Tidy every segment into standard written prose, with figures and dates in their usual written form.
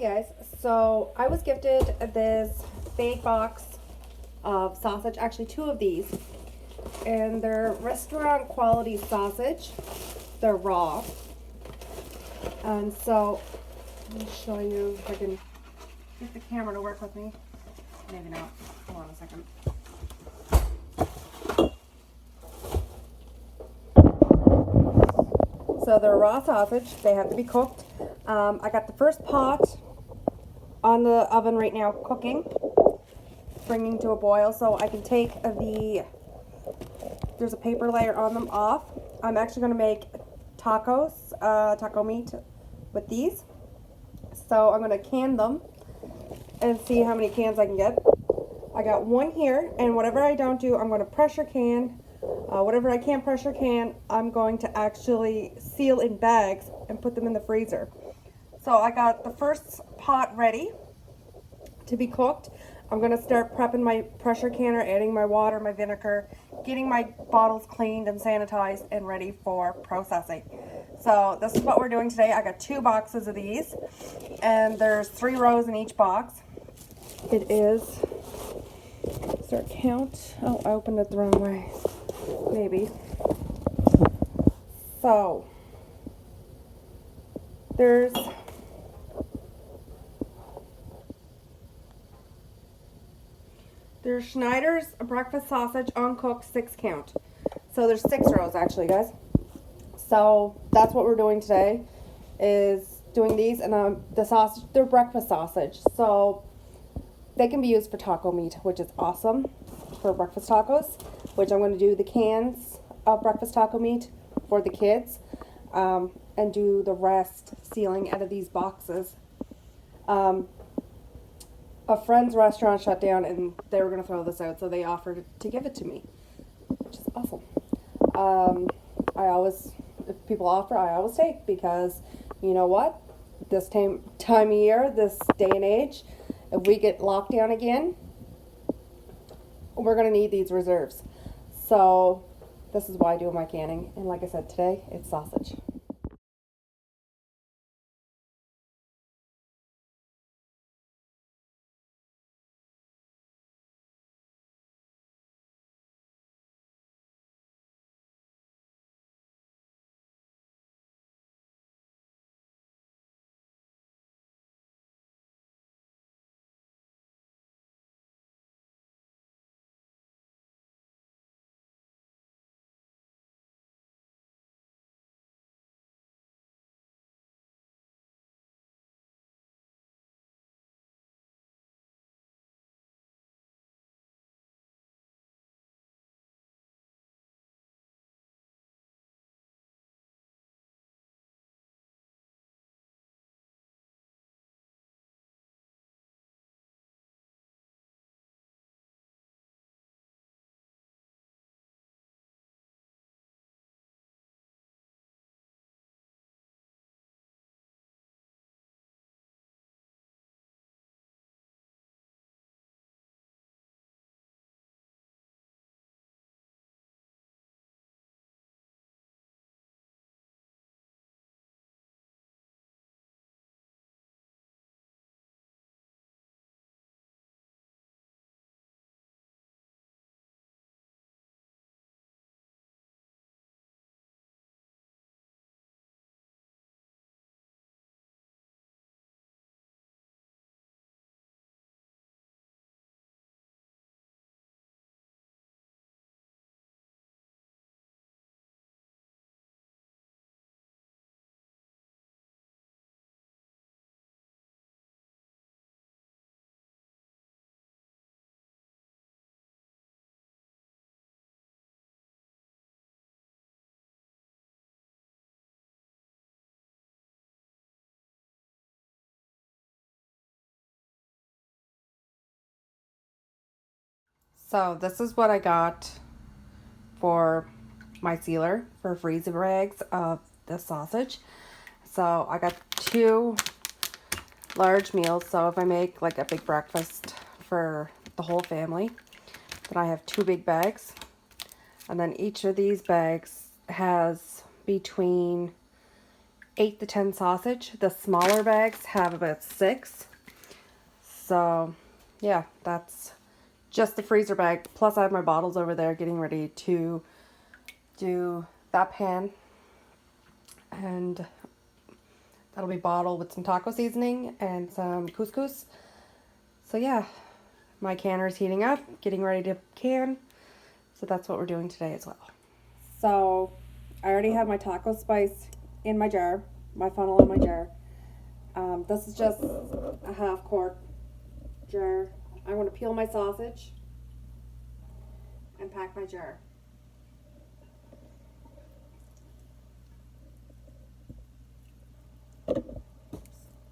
guys, so I was gifted this big box of sausage, actually 2 of these, and they're restaurant quality sausage. They're raw, and so let me show you if I can get the camera to work with me. Maybe not. Hold on a second. So they're raw sausage. They have to be cooked. I got the first pot on the oven right now cooking, bringing to a boil so I can take there's a paper layer on them off. I'm actually going to make tacos, taco meat with these. So I'm going to can them and see how many cans I can get. I got 1 here, and whatever I don't do, I'm going to pressure can. Whatever I can't pressure can, I'm going to actually seal in bags and put them in the freezer. So I got the first pot ready to be cooked. I'm going to start prepping my pressure canner, adding my water, my vinegar, getting my bottles cleaned and sanitized and ready for processing. So this is what we're doing today. I got 2 boxes of these, and there's 3 rows in each box. It is, start count. Oh, I opened it the wrong way. Maybe. So there's Schneider's breakfast sausage uncooked 6 count. So there's 6 rows actually, guys. So that's what we're doing today, is doing these, and the sausage, they're breakfast sausage, so they can be used for taco meat, which is awesome for breakfast tacos, which I'm going to do the cans of breakfast taco meat for the kids, and do the rest sealing out of these boxes. A friend's restaurant shut down and they were going to throw this out, so they offered to give it to me, which is awesome. If people offer, I always take, because you know what? This time of year, this day and age, if we get locked down again, we're going to need these reserves. So this is why I do my canning. And like I said, today it's sausage. So this is what I got for my sealer for freezer bags of the sausage. So I got 2 large meals. So if I make like a big breakfast for the whole family, then I have 2 big bags. And then each of these bags has between 8 to 10 sausage. The smaller bags have about 6. So yeah, that's just the freezer bag. Plus I have my bottles over there getting ready to do that pan. And that'll be bottled with some taco seasoning and some couscous. So yeah, my canner is heating up, getting ready to can. So that's what we're doing today as well. So I already have my taco spice in my jar, my funnel in my jar. This is just a half quart jar. I'm going to peel my sausage and pack my jar.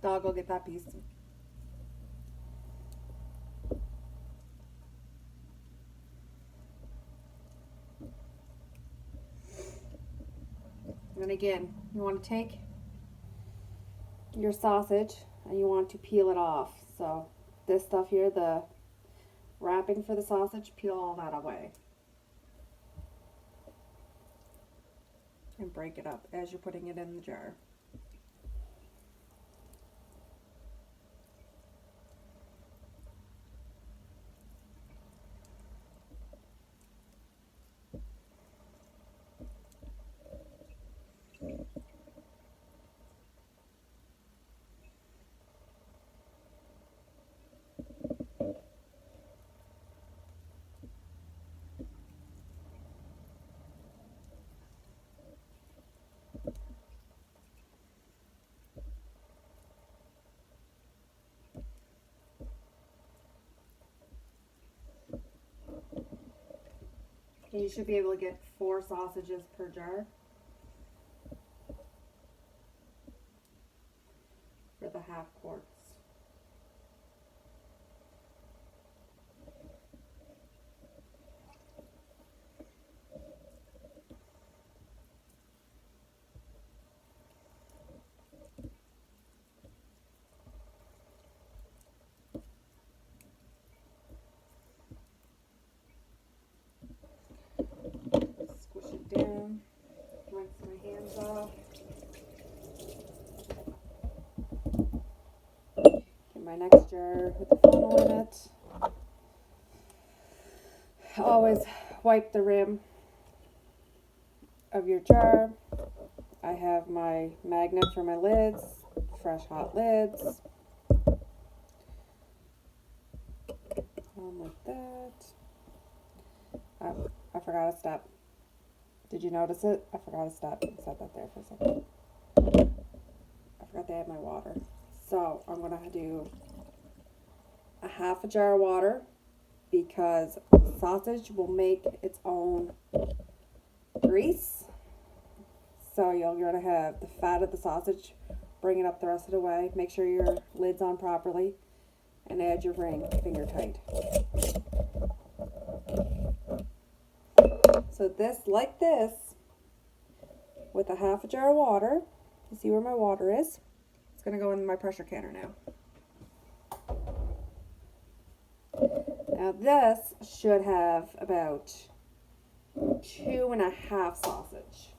Dog will get that piece. And again, you want to take your sausage and you want to peel it off. So this stuff here, the wrapping for the sausage, peel all that away. And break it up as you're putting it in the jar. And you should be able to get 4 sausages per jar for the half quarts. Squish it down, rinse my hands off. Get my next jar with the funnel in it. Always wipe the rim of your jar. I have my magnet for my lids, fresh hot lids. Like that. I forgot a step. Did you notice it? I forgot a step. Set that there for a second. I forgot to add my water. So I'm going to do a half a jar of water because sausage will make its own grease. So you're going to have the fat of the sausage, bring it up the rest of the way. Make sure your lid's on properly and add your ring finger tight. So this, like this, with a half a jar of water, you see where my water is? It's going to go in my pressure canner now. Now this should have about 2.5 sausage.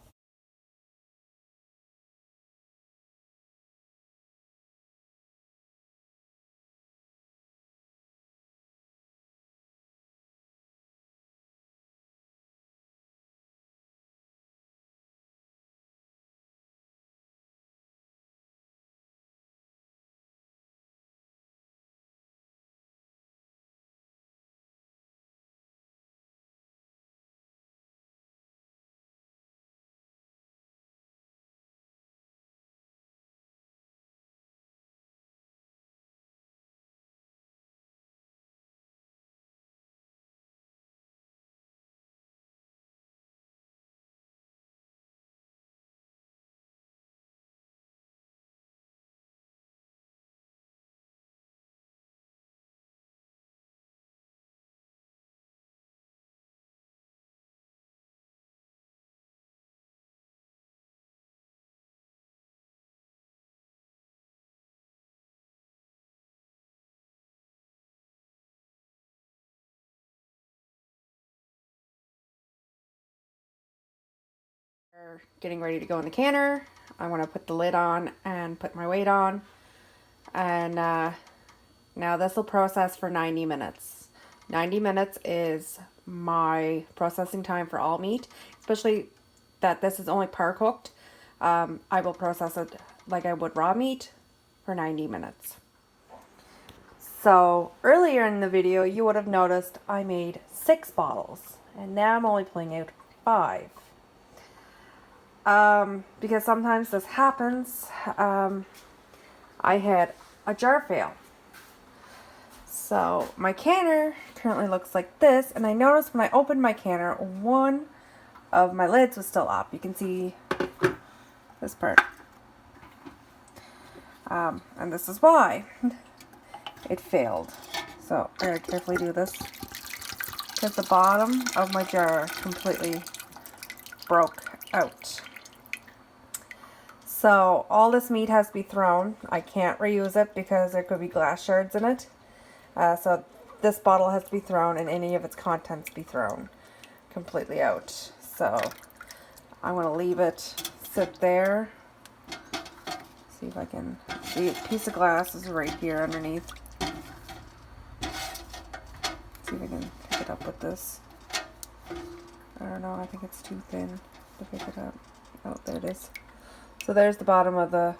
Getting ready to go in the canner. I'm going to put the lid on and put my weight on. And now this will process for 90 minutes. 90 minutes is my processing time for all meat, especially that this is only par cooked. I will process it like I would raw meat for 90 minutes. So earlier in the video, you would have noticed I made 6 bottles, and now I'm only pulling out 5. Because sometimes this happens. I had a jar fail. So my canner currently looks like this, and I noticed when I opened my canner, one of my lids was still up. You can see this part. And this is why it failed. So I'm going to carefully do this because the bottom of my jar completely broke out. So all this meat has to be thrown. I can't reuse it because there could be glass shards in it. So this bottle has to be thrown and any of its contents be thrown completely out. So I'm going to leave it sit there. See if I can see a piece of glass is right here underneath. See if I can pick it up with this. I don't know, I think it's too thin to pick it up. Oh, there it is. So there's the bottom of the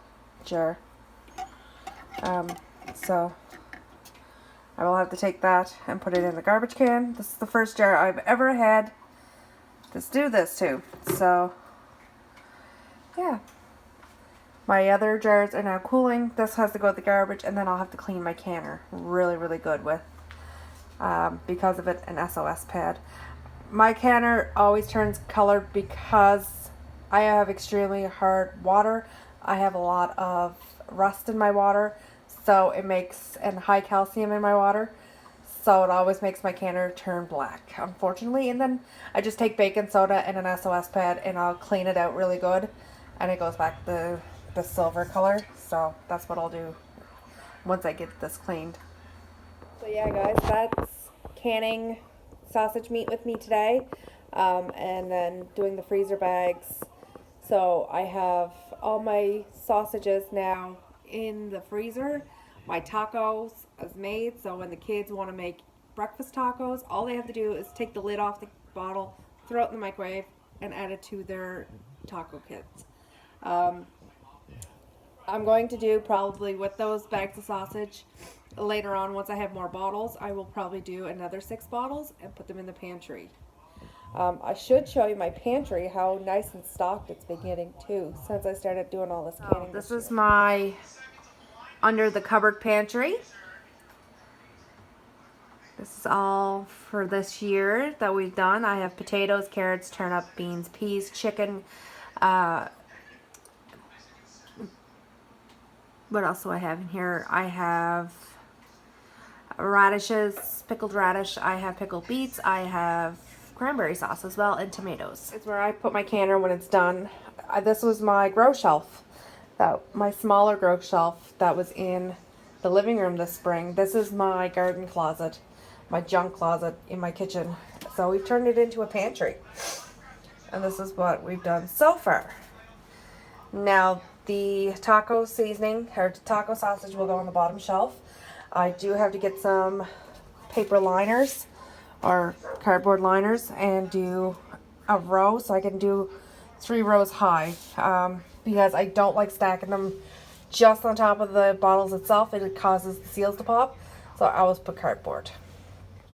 jar. So I will have to take that and put it in the garbage can. This is the first jar I've ever had to do this to. So yeah. My other jars are now cooling. This has to go to the garbage, and then I'll have to clean my canner really good with, because of it, an SOS pad. My canner always turns colored because I have extremely hard water. I have a lot of rust in my water, so it makes, and high calcium in my water, so it always makes my canner turn black, unfortunately. And then I just take baking soda and an SOS pad, and I'll clean it out really good, and it goes back the silver color. So that's what I'll do once I get this cleaned. So yeah guys, that's canning sausage meat with me today, and then doing the freezer bags. So I have all my sausages now in the freezer. My tacos is made, so when the kids want to make breakfast tacos, all they have to do is take the lid off the bottle, throw it in the microwave, and add it to their taco kits. I'm going to do probably with those bags of sausage later on, once I have more bottles, I will probably do another 6 bottles and put them in the pantry. I should show you my pantry, how nice and stocked it's been getting too since I started doing all this canning. This is my under the cupboard pantry. This is all for this year that we've done. I have potatoes, carrots, turnip, beans, peas, chicken, what else do I have in here? I have radishes, pickled radish, I have pickled beets, I have cranberry sauce as well, and tomatoes. It's where I put my canner when it's done. This was my grow shelf, my smaller grow shelf that was in the living room this spring. This is my garden closet, my junk closet in my kitchen. So we've turned it into a pantry. And this is what we've done so far. Now, the taco seasoning, or taco sausage, will go on the bottom shelf. I do have to get some paper liners, or cardboard liners, and do a row, so I can do 3 rows high, because I don't like stacking them just on top of the bottles itself. It causes the seals to pop, so I always put cardboard.